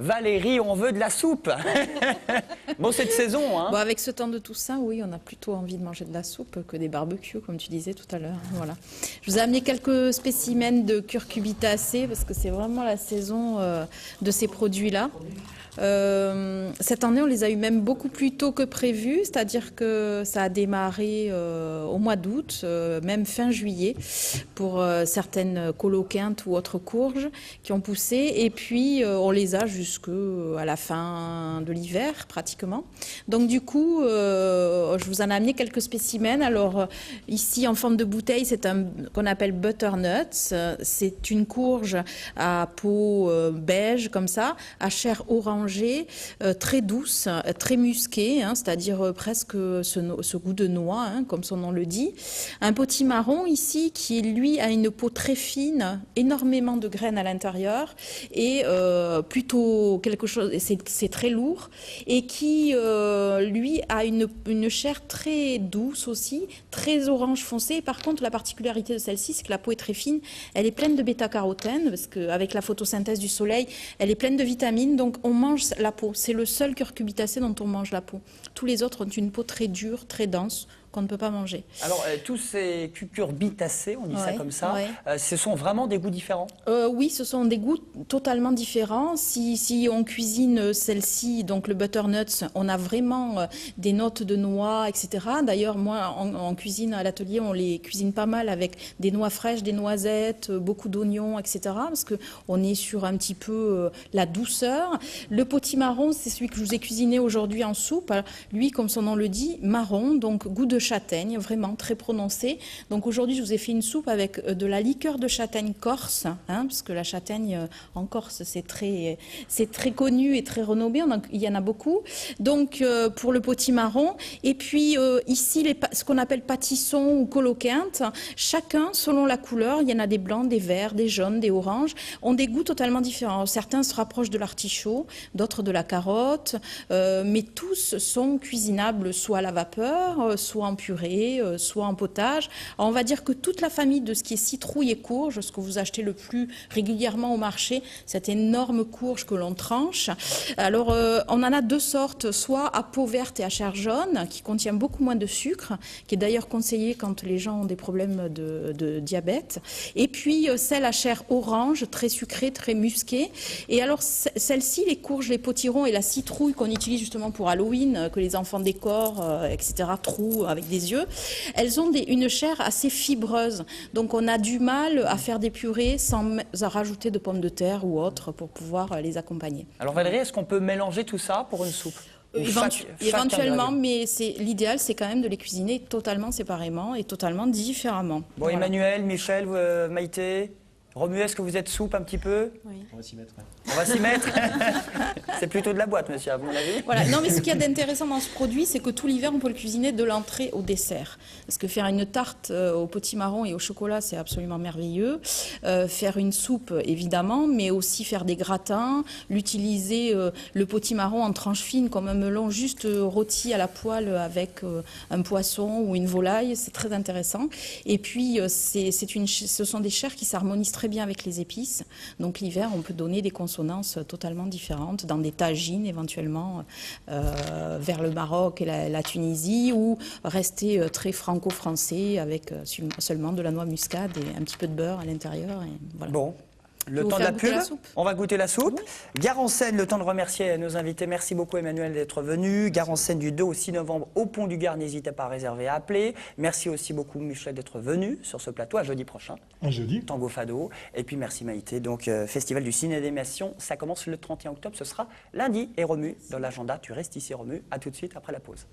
Valérie, on veut de la soupe. Bon, cette saison, hein. Bon, avec ce temps de Toussaint, oui, on a plutôt envie de manger de la soupe que des barbecues, comme tu disais tout à l'heure. Voilà. Je vous ai amené quelques spécimens de curcubitacées, parce que c'est vraiment la saison de ces produits-là. Cette année, on les a eu même beaucoup plus tôt que prévu, c'est-à-dire que ça a démarré au mois d'août, même fin juillet, pour certaines coloquintes ou autres courges qui ont poussé. Et puis, on les a jusqu'à la fin de l'hiver, pratiquement. Donc, du coup, je vous en ai amené quelques spécimens. Alors, ici, en forme de bouteille, c'est un qu'on appelle butternut. C'est une courge à peau beige, comme ça, à chair orangée, très douce, très musquée, hein, c'est-à-dire presque ce goût de noix, hein, comme son nom le dit. Un potimarron ici qui, lui, a une peau très fine, énormément de graines à l'intérieur et plutôt quelque chose, c'est très lourd et qui, lui, a une chair très douce aussi, très orange foncé. Par contre, la particularité de celle-ci, c'est que la peau est très fine, elle est pleine de bêta-carotène, parce qu'avec la photosynthèse du soleil, elle est pleine de vitamines, donc on mange la peau. C'est le seul curcubitacé dont on mange la peau. Tous les autres ont une peau très dure, très dense, qu'on ne peut pas manger. Alors, tous ces cucurbitacées, on dit ça comme ça, ce sont vraiment des goûts différents? Oui, ce sont des goûts totalement différents. Si on cuisine celle-ci, donc le butternut, on a vraiment des notes de noix, etc. D'ailleurs, moi, en cuisine à l'atelier, on les cuisine pas mal avec des noix fraîches, des noisettes, beaucoup d'oignons, etc. Parce qu'on est sur un petit peu la douceur. Le potimarron, c'est celui que je vous ai cuisiné aujourd'hui en soupe. Alors, lui, comme son nom le dit, marron, donc goût de châtaigne, vraiment très prononcé. Donc aujourd'hui, je vous ai fait une soupe avec de la liqueur de châtaigne corse, hein, parce que la châtaigne en Corse, c'est très connu et très renommé. Il y en a beaucoup. Donc pour le potimarron. Et puis ici, ce qu'on appelle pâtissons ou coloquintes, chacun selon la couleur, il y en a des blancs, des verts, des jaunes, des oranges, ont des goûts totalement différents. Certains se rapprochent de l'artichaut, d'autres de la carotte, mais tous sont cuisinables soit à la vapeur, soit en purée, soit en potage. Alors, on va dire que toute la famille de ce qui est citrouille et courge, ce que vous achetez le plus régulièrement au marché, cette énorme courge que l'on tranche. Alors, on en a deux sortes, soit à peau verte et à chair jaune, qui contient beaucoup moins de sucre, qui est d'ailleurs conseillé quand les gens ont des problèmes de diabète. Et puis, celle à chair orange, très sucrée, très musquée. Et alors, celle-ci, les courges, les potirons et la citrouille qu'on utilise justement pour Halloween, que les enfants décorent, etc., trous avec des yeux, elles ont une chair assez fibreuse. Donc on a du mal à faire des purées sans rajouter de pommes de terre ou autres pour pouvoir les accompagner. Alors Valérie, est-ce qu'on peut mélanger tout ça pour une soupe? Éventuellement, mais l'idéal, c'est quand même de les cuisiner totalement séparément et totalement différemment. Bon, voilà. Emmanuel, Michel, Maïté, Romu, est-ce que vous êtes soupe un petit peu? Oui. On va s'y mettre. On va s'y mettre. C'est plutôt de la boîte, monsieur, à mon avis. Voilà. Non, mais ce qu'il y a d'intéressant dans ce produit, c'est que tout l'hiver, on peut le cuisiner de l'entrée au dessert. Parce que faire une tarte au potimarron et au chocolat, c'est absolument merveilleux. Faire une soupe, évidemment, mais aussi faire des gratins, l'utiliser, le potimarron en tranches fines, comme un melon juste rôti à la poêle avec un poisson ou une volaille, c'est très intéressant. Et puis, ce sont des chairs qui s'harmonisent très bien avec les épices. Donc l'hiver, on peut donner des consonances totalement différentes dans des tagines éventuellement vers le Maroc et la Tunisie, ou rester très franco-français avec seulement de la noix muscade et un petit peu de beurre à l'intérieur. Voilà. Bon. Le temps de la pub, on va goûter la soupe. Oui. Gare en Seine, le temps de remercier nos invités. Merci beaucoup Emmanuel d'être venu. Gare en Seine du 2 au 6 novembre au Pont du Gard, n'hésitez pas à réserver, à appeler. Merci aussi beaucoup Michel d'être venu sur ce plateau à jeudi prochain. Un jeudi. Tango Fado. Et puis merci Maïté. Donc Festival du ciné d'animation, ça commence le 31 octobre, ce sera lundi. Et Romu, dans l'agenda, tu restes ici Romu. À tout de suite après la pause.